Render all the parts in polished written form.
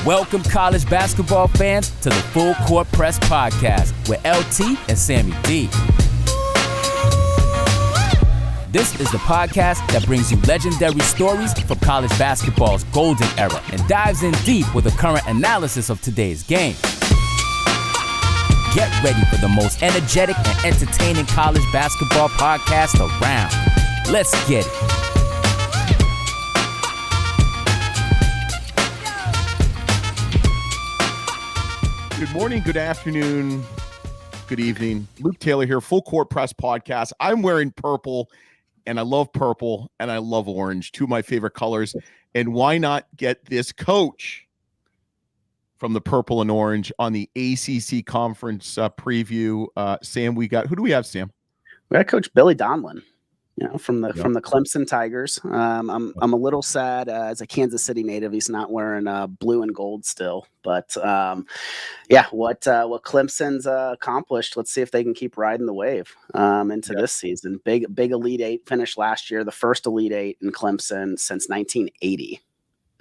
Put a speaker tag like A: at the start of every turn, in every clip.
A: Welcome, college basketball fans, to the Full Court Press Podcast with LT and Sammy D. This is the podcast that brings you legendary stories from college basketball's golden era and dives in deep with a current analysis of today's game. Get ready for the most energetic and entertaining college basketball podcast around. Let's get it.
B: Good morning, good afternoon, good evening. Luke Taylor here, Full Court Press Podcast. I'm wearing purple, and I love purple, and I love orange, two of my favorite colors. And why not get this coach from the purple and orange on the ACC conference preview? Sam, who do we have, Sam?
C: We got Coach Billy Donlon, from the Clemson Tigers. I'm a little sad as a Kansas City native. He's not wearing blue and gold still, but what Clemson's accomplished. Let's see if they can keep riding the wave into this season. Big Elite Eight finish last year, the first Elite Eight in Clemson since 1980.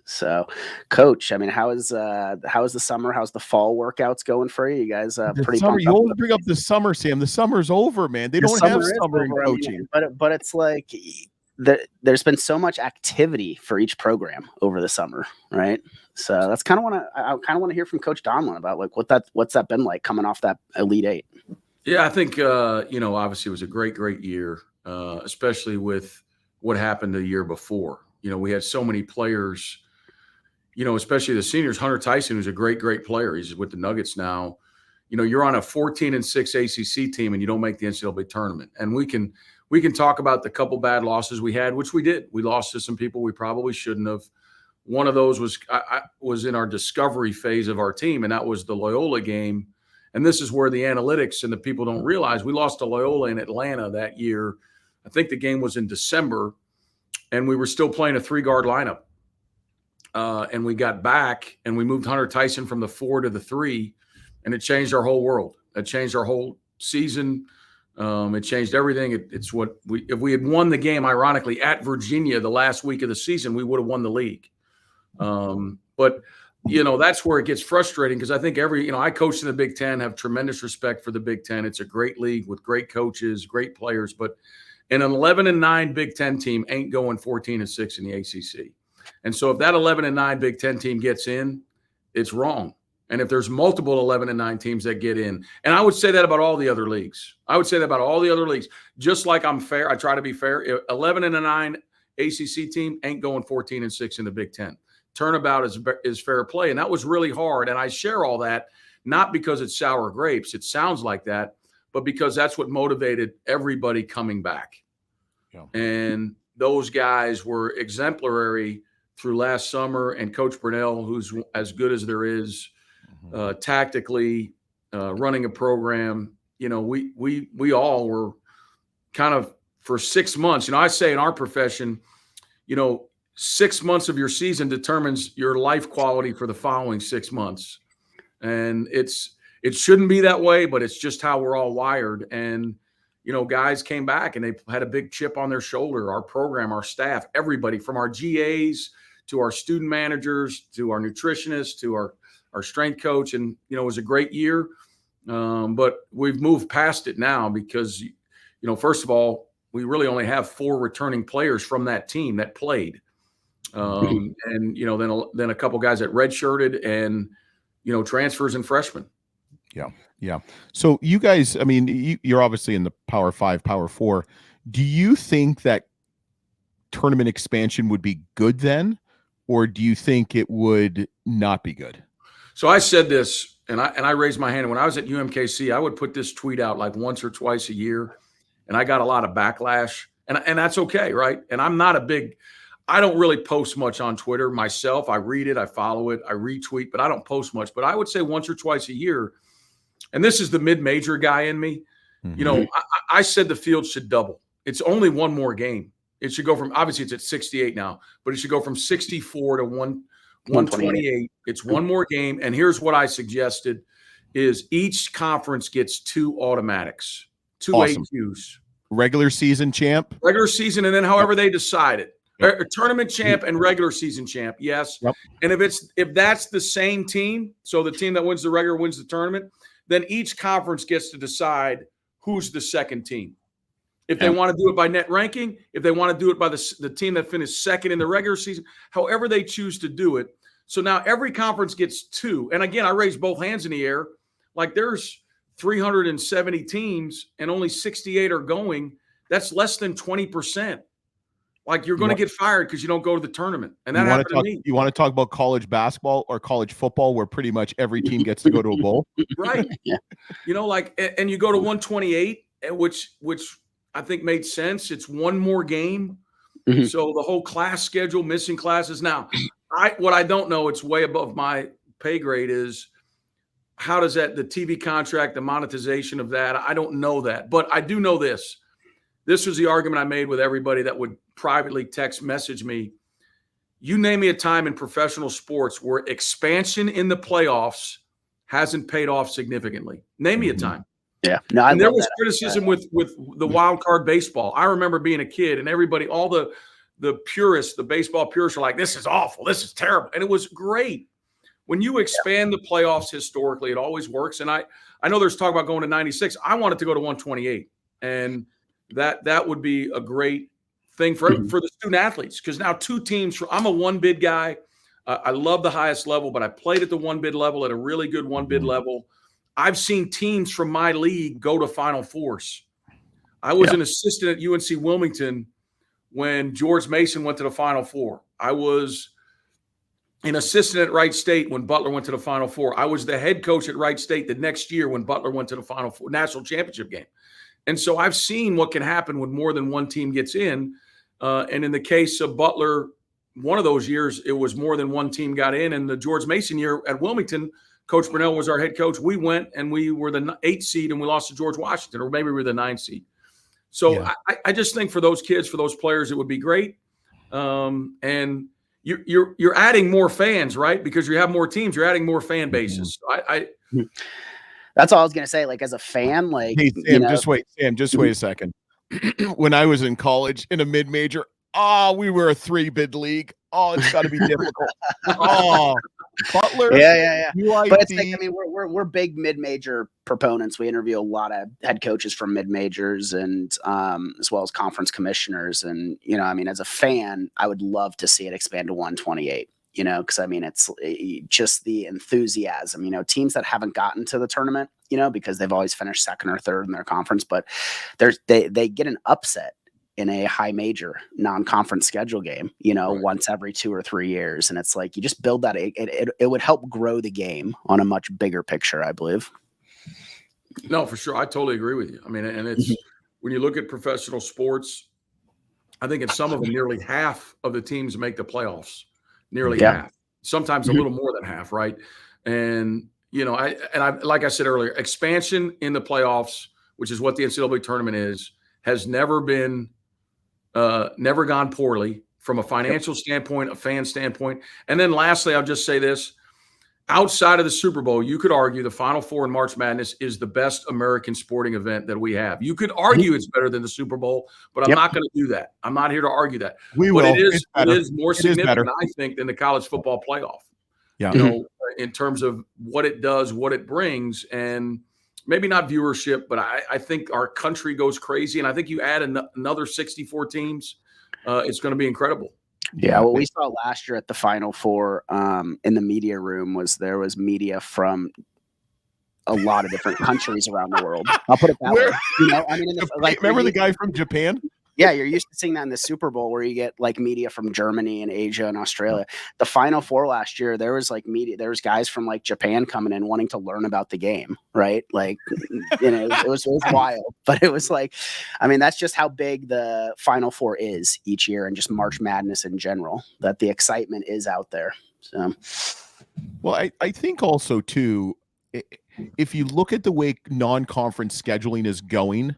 C: So, Coach, I mean, how is the summer? How's the fall workurs going for you? You guys pretty
B: summer.
C: pumped
B: You
C: up
B: always bring up the summer, Sam. The summer's over, man. They don't have summer in coaching.
C: But it's like there's been so much activity for each program over the summer, right? So that's kind of I kind of want to hear from Coach Donlon about like what's that been like coming off that Elite Eight.
D: Yeah, I think obviously it was a great year, especially with what happened the year before. We had so many players. Especially the seniors, Hunter Tyson, who's a great player. He's with the Nuggets now. You're on a 14-6 ACC team and you don't make the NCAA tournament. And we can talk about the couple bad losses we had, which we did. We lost to some people we probably shouldn't have. One of those was in our discovery phase of our team, and that was the Loyola game. And this is where the analytics and the people don't realize we lost to Loyola in Atlanta that year. I think the game was in December, and we were still playing a 3-guard lineup. And we got back and we moved Hunter Tyson from the 4 to the 3, and it changed our whole world. It changed our whole season. It changed everything. It's what if we had won the game, ironically, at Virginia the last week of the season, we would have won the league. But that's where it gets frustrating because I think I coached in the Big Ten, have tremendous respect for the Big Ten. It's a great league with great coaches, great players, but an 11-9 Big Ten team ain't going 14-6 in the ACC. And so if that 11-9 Big Ten team gets in, it's wrong. And if there's multiple 11-9 teams that get in, and I would say that about all the other leagues. Just like I'm fair, I try to be fair. 11-9 ACC team ain't going 14-6 in the Big Ten. Turnabout is fair play, and that was really hard. And I share all that not because it's sour grapes. It sounds like that, but because that's what motivated everybody coming back. Yeah. And those guys were exemplary through last summer, and Coach Brunell, who's as good as there is, tactically running a program. We all were kind of for 6 months. I say in our profession, 6 months of your season determines your life quality for the following 6 months, and it shouldn't be that way, but it's just how we're all wired. And guys came back and they had a big chip on their shoulder. Our program, our staff, everybody from our GAs to our student managers, to our nutritionists, to our strength coach. And, it was a great year. But we've moved past it now because, first of all, we really only have 4 returning players from that team that played. And, then a couple guys that redshirted and, transfers and freshmen.
B: Yeah. So you guys, I mean, you're obviously in the Power 5, Power 4. Do you think that tournament expansion would be good then? Or do you think it would not be good?
D: So I said this, and I raised my hand. When I was at UMKC, I would put this tweet out like once or twice a year, and I got a lot of backlash, and that's okay, right? And I don't really post much on Twitter myself. I read it, I follow it, I retweet, but I don't post much. But I would say once or twice a year, and this is the mid-major guy in me, I said the field should double. It's only one more game. It should go from, obviously it's at 68 now, but it should go from 64 to 128. It's one more game. And here's what I suggested is each conference gets 2 automatics, 2
B: awesome.
D: AQs.
B: Regular season champ?
D: Regular season, and then however they decide it. A tournament champ and regular season champ, yes.
B: Yep.
D: And if that's the same team, so the team that wins the regular wins the tournament, then each conference gets to decide who's the second team. If they want to do it by net ranking, if they want to do it by the team that finished second in the regular season, however they choose to do it. So now every conference gets 2. And again, I raised both hands in the air. Like there's 370 teams and only 68 are going. That's less than 20%. Like you're going to get fired because you don't go to the tournament. And that happened to me.
B: You want to talk about college basketball or college football where pretty much every team gets to go to a bowl?
D: Right.
C: Yeah.
D: You know, like, and you go to 128, which I think made sense. It's one more game.
C: Mhm.
D: So the whole class schedule, missing classes. Now, what I don't know, it's way above my pay grade, is how does that, the TV contract, the monetization of that, I don't know that. But I do know this. This was the argument I made with everybody that would privately text message me. You name me a time in professional sports where expansion in the playoffs hasn't paid off significantly. Name me a time.
C: Yeah. No,
D: and there was criticism with the wild card baseball. I remember being a kid and everybody, all the purists, the baseball purists are like, this is awful. This is terrible. And it was great. When you expand the playoffs historically, it always works. And I know there's talk about going to 96. I wanted to go to 128. And that would be a great thing for the student athletes, because now 2 teams. I'm a 1-bid guy. I love the highest level, but I played at the 1-bid level, at a really good 1-bid level. I've seen teams from my league go to Final Fours. I was an assistant at UNC Wilmington when George Mason went to the Final Four. I was an assistant at Wright State when Butler went to the Final Four. I was the head coach at Wright State the next year when Butler went to the Final Four, national championship game. And so I've seen what can happen when more than one team gets in. And in the case of Butler, one of those years, it was more than one team got in. And the George Mason year at Wilmington, Coach Burnell was our head coach. We went and we were the 8th seed and we lost to George Washington, or maybe we were the 9th seed. So I just think for those kids, for those players, it would be great. And you're adding more fans, right? Because you have more teams, you're adding more fan bases. So
C: that's all I was gonna say. Like as a fan, like
B: hey, Sam, just wait a second. When I was in college in a mid-major, we were a 3-bid league. It's got to be difficult. Butler,
C: yeah.
B: UID.
C: But it's like, I mean, we're big mid-major proponents. We interview a lot of head coaches from mid-majors and as well as conference commissioners. And I mean, as a fan, I would love to see it expand to 128. Because I mean, it's just the enthusiasm. Teams that haven't gotten to the tournament, because they've always finished second or third in their conference, but they get an upset in a high major non-conference schedule game, right, once every 2 or 3 years. And it's like, you just build that. It would help grow the game on a much bigger picture, I believe.
D: No, for sure. I totally agree with you. I mean, and it's when you look at professional sports, I think in some of them, nearly half of the teams make the playoffs, nearly half, sometimes a little more than half. Right. And, I like I said earlier, expansion in the playoffs, which is what the NCAA tournament is, has never gone poorly from a financial standpoint, a fan standpoint. And then lastly, I'll just say this. Outside of the Super Bowl, you could argue the Final Four in March Madness is the best American sporting event that we have. You could argue it's better than the Super Bowl, but I'm not going to do that. I'm not here to argue that. But it is more significant, I think, than the college football playoff.
B: Yeah.
D: In terms of what it does, what it brings, and maybe not viewership, but I think our country goes crazy. And I think you add another 64 teams, it's going to be incredible.
C: Yeah, what we saw last year at the Final Four in the media room there was media from a lot of different countries around the world. I'll put it that way. I mean,
B: remember the guy from Japan?
C: Yeah, you're used to seeing that in the Super Bowl where you get like media from Germany and Asia and Australia. The Final Four last year, there was like media. There was guys from like Japan coming in wanting to learn about the game, right? Like, it was wild. But it was like, I mean, that's just how big the Final Four is each year, and just March Madness in general. That the excitement is out there. So,
B: well, I think also too, if you look at the way non-conference scheduling is going,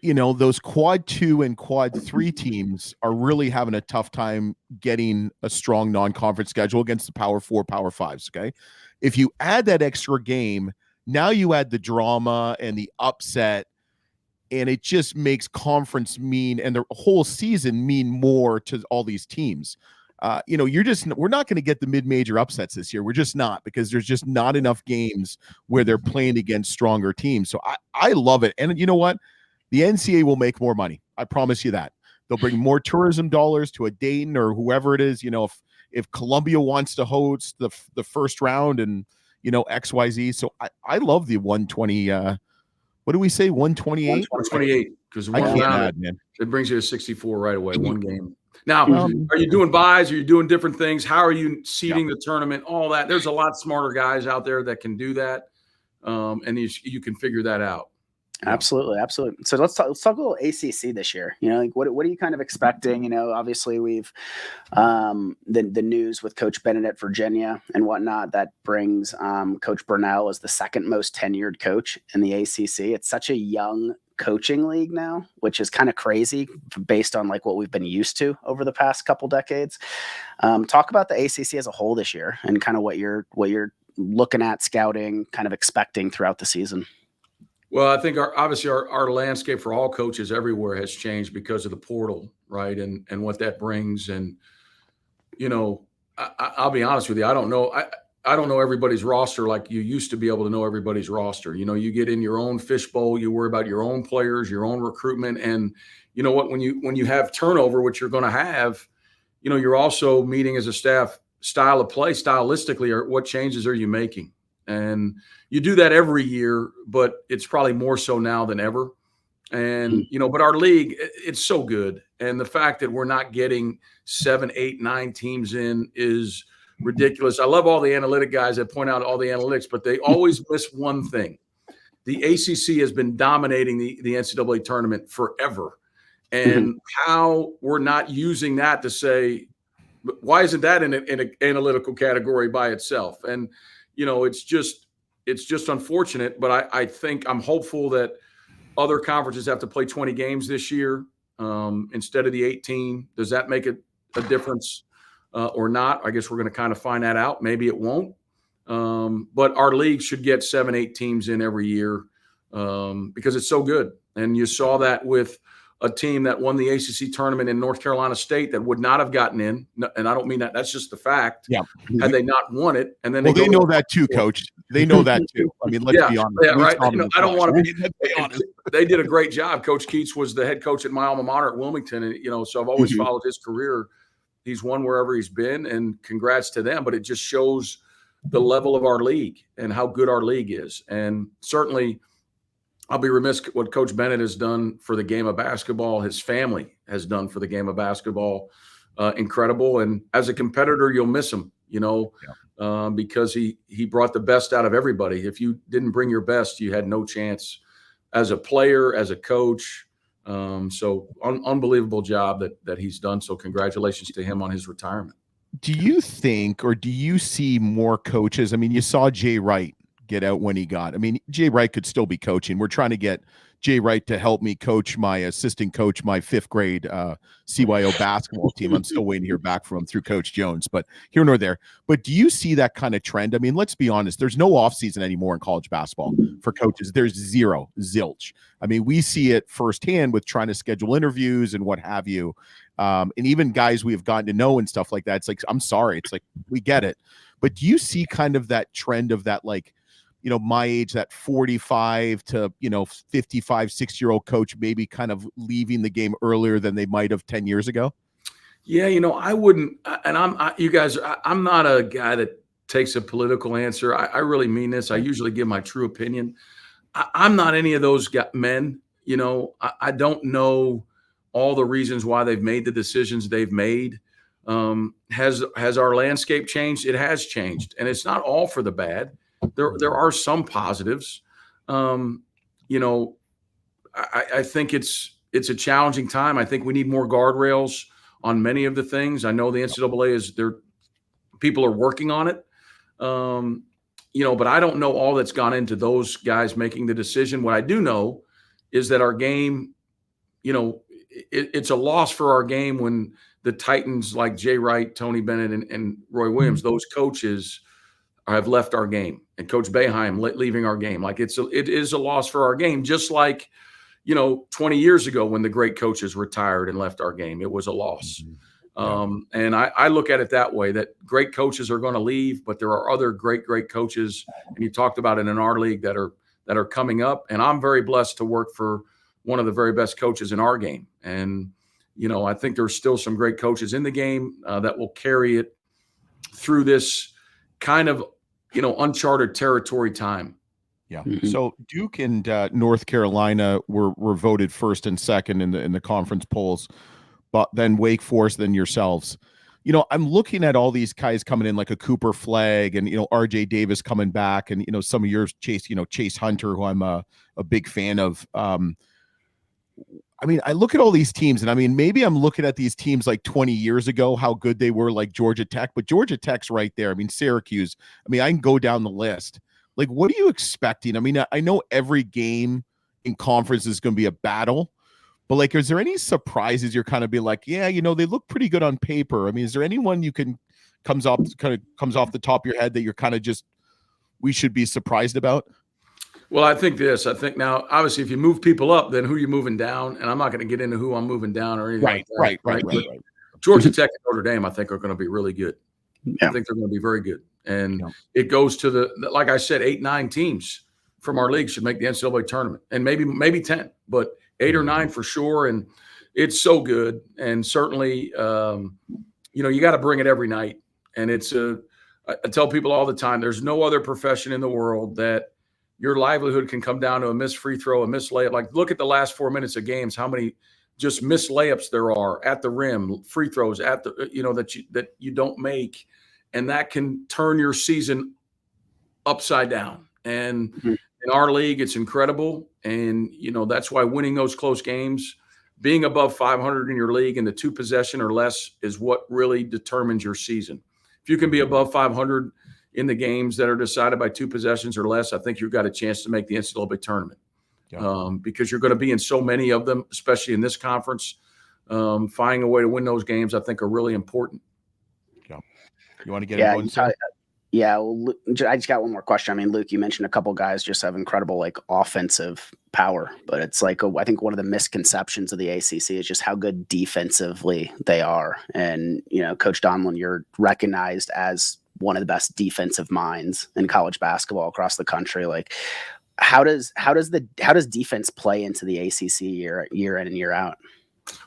B: those quad 2 and quad 3 teams are really having a tough time getting a strong non-conference schedule against the power 4, power 5s. Okay. If you add that extra game, now you add the drama and the upset. and it just makes conference mean and the whole season mean more to all these teams. We're not going to get the mid-major upsets this year. We're just not, because there's just not enough games where they're playing against stronger teams. So I love it. And you know what? The NCAA will make more money. I promise you that. They'll bring more tourism dollars to a Dayton or whoever it is. If Columbia wants to host the first round and, XYZ. So I love the 120. What do we say? 128?
D: 128. Because one round, it brings you to 64 right away, one game. Now, are you doing buys? Are you doing different things? How are you seeding the tournament? All that. There's a lot smarter guys out there that can do that, and you can figure that out.
C: Absolutely. So let's talk a little ACC this year. What are you kind of expecting? Obviously we've the news with Coach Bennett at Virginia and whatnot that brings Coach Burnell as the second most tenured coach in the ACC. It's such a young coaching league now, which is kind of crazy based on like what we've been used to over the past couple decades. Talk about the ACC as a whole this year and kind of what you're looking at, scouting, kind of expecting throughout the season.
D: Well, I think our landscape for all coaches everywhere has changed because of the portal, right? And what that brings. And, I'll be honest with you. I don't know everybody's roster like you used to be able to know everybody's roster. You get in your own fishbowl, you worry about your own players, your own recruitment. And you know what, when you have turnover, which you're going to have, you're also meeting as a staff style of play stylistically, or what changes are you making? And you do that every year, but it's probably more so now than ever. And, but our league, it's so good. And the fact that we're not getting 7, 8, 9 teams in is ridiculous. I love all the analytic guys that point out all the analytics, but they always miss one thing. The ACC has been dominating the NCAA tournament forever. And how we're not using that to say, why isn't that in an analytical category by itself? And, it's just unfortunate, but I think I'm hopeful that other conferences have to play 20 games this year instead of the 18. Does that make a difference or not? I guess we're going to kind of find that out. Maybe it won't. But our league should get 7, 8 teams in every year because it's so good. And you saw that with a team that won the ACC tournament in North Carolina State that would not have gotten in. And I don't mean that. That's just the fact.
B: Yeah.
D: Had they not won it. And then
B: they know that too, Coach. They know that too. I mean, let's be honest.
D: Yeah, right. I don't want to be honest. They did a great job. Coach Keats was the head coach at my alma mater at Wilmington. And, so I've always followed his career. He's won wherever he's been, and congrats to them. But it just shows the level of our league and how good our league is. And certainly I'll be remiss what Coach Bennett has done for the game of basketball. His family has done for the game of basketball. Incredible. And as a competitor, you'll miss him, because he brought the best out of everybody. If you didn't bring your best, you had no chance as a player, as a coach. So unbelievable job that he's done. So congratulations to him on his retirement.
B: Do you think, or do you see more coaches? I mean, you saw Jay Wright get out when he got. I mean, Jay Wright could still be coaching. We're trying to get Jay Wright to help me coach my assistant coach, my 5th grade CYO basketball team. I'm still waiting to hear back from him through Coach Jones, but here nor there. But do you see that kind of trend? I mean, let's be honest. There's no offseason anymore in college basketball for coaches. There's zilch. I mean, we see it firsthand with trying to schedule interviews and what have you. And even guys we have gotten to know and stuff like that. It's like, I'm sorry. It's like, we get it. But do you see kind of that trend of that, like, my age, that 45 to, 55, 6-year-old coach maybe kind of leaving the game earlier than they might have 10 years ago?
D: Yeah, I wouldn't, and I'm not a guy that takes a political answer. I really mean this. I usually give my true opinion. I'm not any of those men. I don't know all the reasons why they've made the decisions they've made. Has our landscape changed? It has changed, and it's not all for the bad. There are some positives. I think it's a challenging time. I think we need more guardrails on many of the things. I know the NCAA people are working on it. But I don't know all that's gone into those guys making the decision. What I do know is that our game, it's a loss for our game when the Titans like Jay Wright, Tony Bennett, and Roy Williams, those coaches have left our game, and Coach Boeheim leaving our game. Like it is a loss for our game, just like, 20 years ago when the great coaches retired and left our game. It was a loss. And I look at it that way, that great coaches are going to leave, but there are other great coaches. And you talked about it in our league that are coming up. And I'm very blessed to work for one of the very best coaches in our game. And, I think there's still some great coaches in the game that will carry it through this kind of, uncharted territory time.
B: Yeah. So Duke and North Carolina were voted first and second in the conference polls, but then Wake Forest, then yourselves. I'm looking at all these guys coming in, like a Cooper Flagg and RJ Davis coming back, and some of yours, Chase Hunter, who I'm a big fan of. I look at all these teams, and maybe I'm looking at these teams like 20 years ago, how good they were, like Georgia Tech, but Georgia Tech's right there. Syracuse. I can go down the list. Like, what are you expecting? I know every game in conference is going to be a battle, but like, is there any surprises you're kind of be like, yeah, they look pretty good on paper? Is there anyone comes off the top of your head that you're kind of we should be surprised about?
D: Well, I think now, obviously, if you move people up, then who are you moving down? And I'm not going to get into who I'm moving down or anything. Right. Georgia Tech and Notre Dame, I think, are going to be really good. Yeah. I think they're going to be very good. And it goes to like I said, 8, 9 teams from our league should make the NCAA tournament, and maybe 10, but 8 or 9 for sure. And it's so good. And certainly, you got to bring it every night. And I tell people all the time, there's no other profession in the world that your livelihood can come down to a missed free throw, a missed layup. Like, look at the last 4 minutes of games, how many just missed layups there are at the rim, free throws at the, that you don't make. And that can turn your season upside down. And in our league, it's incredible. And, that's why winning those close games, being above 500 in your league in the 2 possession or less is what really determines your season. If you can be above 500 in the games that are decided by 2 possessions or less, I think you've got a chance to make the NCAA tournament. Because you're going to be in so many of them, especially in this conference. Finding a way to win those games, I think, are really important.
B: You want to get everyone?
C: Well, I just got one more question. Luke, you mentioned a couple guys just have incredible offensive power, but it's I think one of the misconceptions of the ACC is just how good defensively they are. And Coach Donlon, you're recognized as one of the best defensive minds in college basketball across the country. How does defense play into the ACC year in and year out?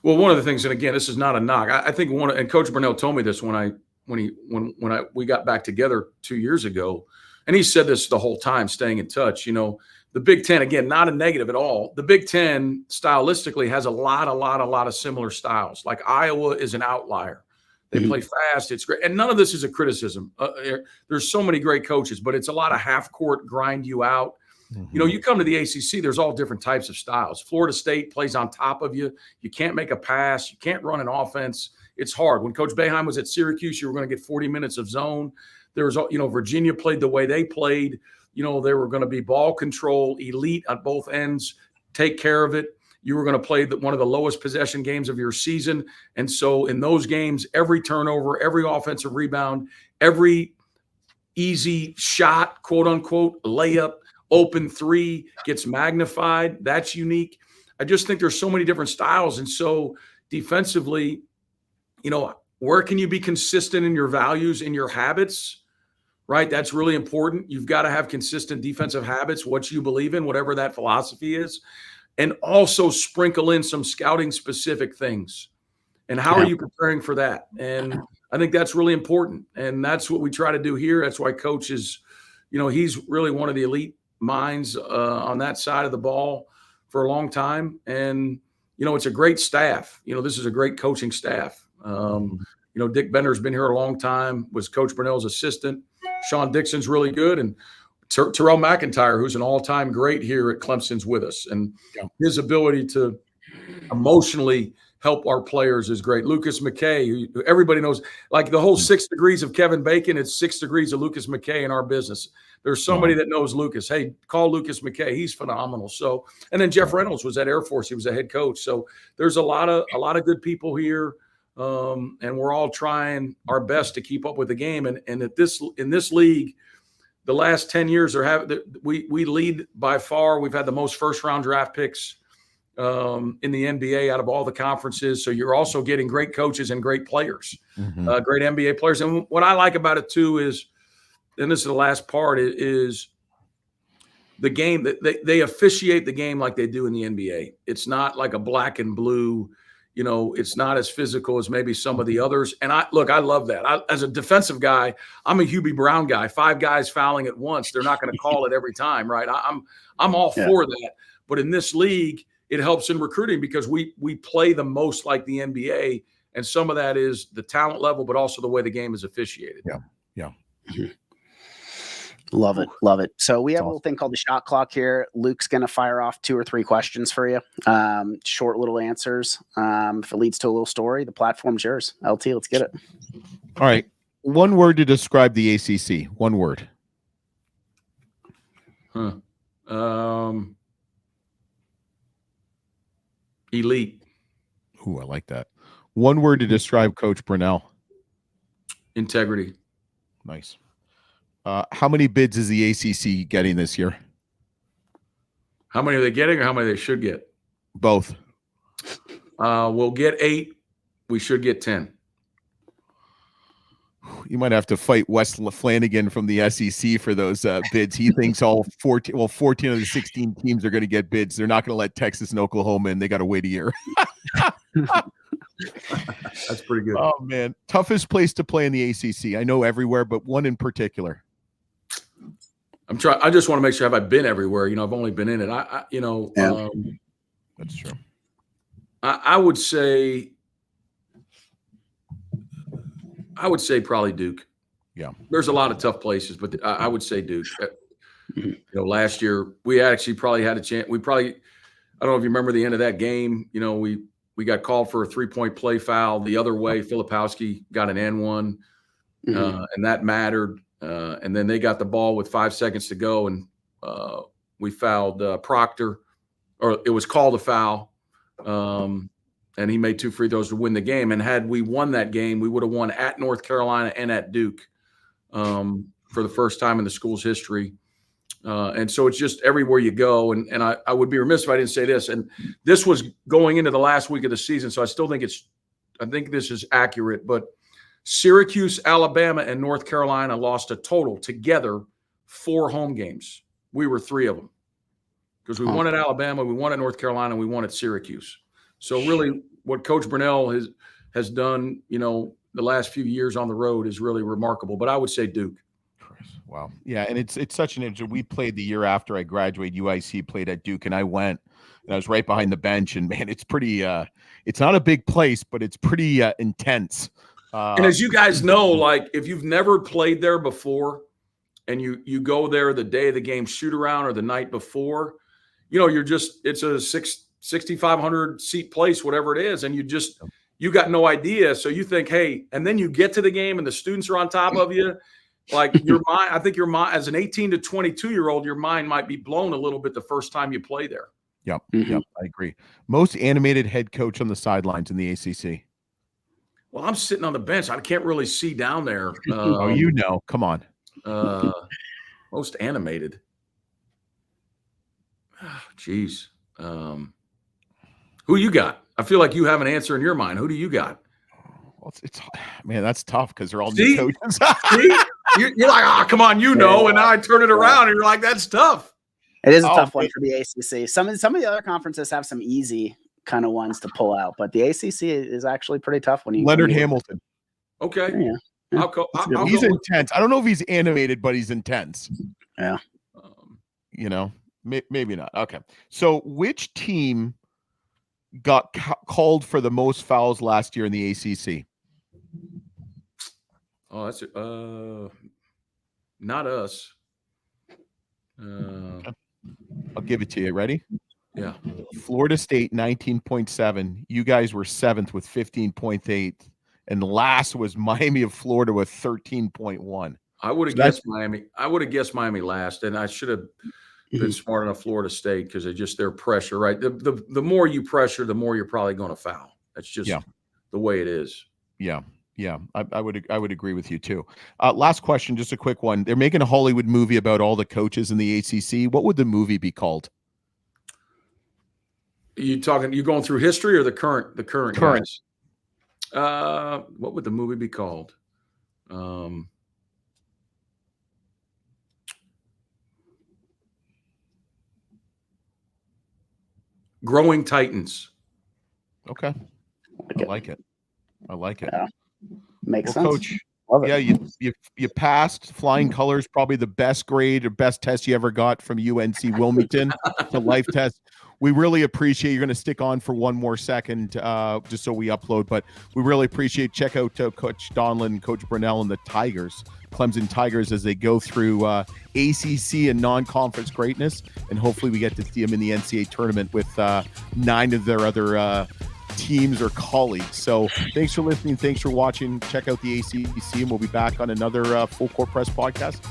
D: Well, one of the things, and again, this is not a knock. I think and Coach Burnell told me this when we got back together 2 years ago, and he said this the whole time, staying in touch. The Big Ten, again, not a negative at all. The Big Ten stylistically has a lot of similar styles. Like Iowa is an outlier. They play fast. It's great. And none of this is a criticism. There's so many great coaches, but it's a lot of half court, grind you out. You come to the ACC, there's all different types of styles. Florida State plays on top of you. You can't make a pass. You can't run an offense. It's hard. When Coach Boeheim was at Syracuse, you were going to get 40 minutes of zone. There was, Virginia played the way they played. They were going to be ball control, elite at both ends, take care of it. You were going to play one of the lowest possession games of your season. And so in those games, every turnover, every offensive rebound, every easy shot, quote unquote, layup, open 3 gets magnified. That's unique. I just think there's so many different styles. And so defensively, where can you be consistent in your values, in your habits, right? That's really important. You've got to have consistent defensive habits, what you believe in, whatever that philosophy is, and also sprinkle in some scouting specific things. And how are you preparing for that? And I think that's really important. And that's what we try to do here. That's why Coach is, he's really one of the elite minds on that side of the ball for a long time. And, it's a great staff. This is a great coaching staff. Dick Bender's been here a long time, was Coach Burnell's assistant. Sean Dixon's really good. And Terrell McIntyre, who's an all-time great here at Clemson's with us. And his ability to emotionally help our players is great. Lucas McKay, who everybody knows, like the whole 6 degrees of Kevin Bacon, it's 6 degrees of Lucas McKay in our business. There's somebody that knows Lucas. Hey, call Lucas McKay. He's phenomenal. So, and then Jeff Reynolds was at Air Force. He was a head coach. So there's a lot of good people here. And we're all trying our best to keep up with the game. And in this league, the last 10 years we lead by far. We've had the most first round draft picks in the NBA out of all the conferences. So you're also getting great coaches and great players, great NBA players. And what I like about it too is, and this is the last part, is the game that they officiate the game like they do in the NBA. It's not like a black and blue, it's not as physical as maybe some of the others. And I love that. As a defensive guy, I'm a Hubie Brown guy. 5 guys fouling at once. They're not going to call it every time, right? I'm all for that. But in this league, it helps in recruiting because we play the most like the NBA. And some of that is the talent level, but also the way the game is officiated.
B: Yeah.
C: Love it. Love it. So we have a little thing called the shot clock here. Luke's going to fire off 2 or 3 questions for you. Short little answers. If it leads to a little story, the platform's yours. LT, let's get it.
B: All right. One word to describe the ACC. One word.
D: Elite.
B: Ooh, I like that. One word to describe Coach Brunell.
D: Integrity.
B: Nice. How many bids is the ACC getting this year?
D: How many are they getting or how many they should get?
B: Both.
D: We'll get 8. We should get 10.
B: You might have to fight Wes Flanagan from the SEC for those bids. He thinks all 14 of the 16 teams are going to get bids. They're not going to let Texas and Oklahoma in. They got to wait a year.
D: That's pretty good.
B: Oh, man. Toughest place to play in the ACC. I know everywhere, but one in particular.
D: I just want to make sure, have I been everywhere? I've only been in it.
B: That's true.
D: I would say probably Duke.
B: Yeah.
D: There's a lot of tough places, but I would say Duke. Last year we actually probably had a chance. I don't know if you remember the end of that game. We got called for a 3-point play foul the other way. Filipowski got an N1, and that mattered. And then they got the ball with 5 seconds to go, and we fouled Proctor, or it was called a foul, and he made 2 free throws to win the game. And had we won that game, we would have won at North Carolina and at Duke for the first time in the school's history. And so it's just everywhere you go. And I would be remiss if I didn't say this. And this was going into the last week of the season, so I still think I think this is accurate, but Syracuse, Alabama, and North Carolina lost a total together 4 home games. We were 3 of them because we won at Alabama, we won at North Carolina, and we won at Syracuse. So really what Coach Brunell has done, the last few years on the road is really remarkable. But I would say Duke.
B: Wow. Yeah, and it's such an interesting. We played the year after I graduated. UIC played at Duke, and I went, and I was right behind the bench. And man, it's pretty. It's not a big place, but it's pretty intense.
D: And as you guys know, like if you've never played there before, and you go there the day of the game shoot around or the night before, it's a 6,500 seat place, whatever it is, and you got no idea. So you think, hey, and then you get to the game and the students are on top of you. Like your mind, I think your mind as an 18 to 22-year-old, your mind might be blown a little bit the first time you play there.
B: Yep. Yep. I agree. Most animated head coach on the sidelines in the ACC.
D: Well, I'm sitting on the bench. I can't really see down there.
B: Come on.
D: Most animated. Geez. Who you got? I feel like you have an answer in your mind. Who do you got?
B: Well, it's man, that's tough because they're all new coaches.
D: You're like, come on, and now I turn it around, and you're like, that's tough.
C: It is a tough one for the ACC. Some of the other conferences have some easy kind of ones to pull out, but the ACC is actually pretty tough when you
B: Leonard Hamilton.
D: Okay.
C: Yeah.
B: He's intense. I don't know if he's animated, but he's intense.
C: Yeah.
B: Maybe not. Okay. So which team got called for the most fouls last year in the ACC?
D: Oh, that's not us.
B: Okay. I'll give it to you. Ready?
D: Yeah.
B: Florida State 19.7. You guys were 7th with 15.8, and last was Miami of Florida with 13.1.
D: I would have guessed Miami. I would have guessed Miami last, and I should have been smart enough Florida State because of just their pressure, right? The more you pressure, the more you're probably going to foul. That's just the way it is.
B: Yeah. Yeah, I would agree with you too. Last question, just a quick one. They're making a Hollywood movie about all the coaches in the ACC. What would the movie be called?
D: You going through history or the current guys? What would the movie be called? Growing Titans.
B: Okay. I like it.
C: Yeah. Makes sense.
B: Coach, yeah, you passed flying colors, probably the best grade or best test you ever got from UNC Wilmington, the life test. We really appreciate you're going to stick on for one more second just so we upload, but we really appreciate check out Coach Donlon, Coach Brunell, and the Tigers, Clemson Tigers, as they go through ACC and non-conference greatness, and hopefully we get to see them in the NCAA tournament with 9 of their other teams or colleagues. So thanks for listening. Thanks for watching. Check out the ACC, and we'll be back on another Full Court Press podcast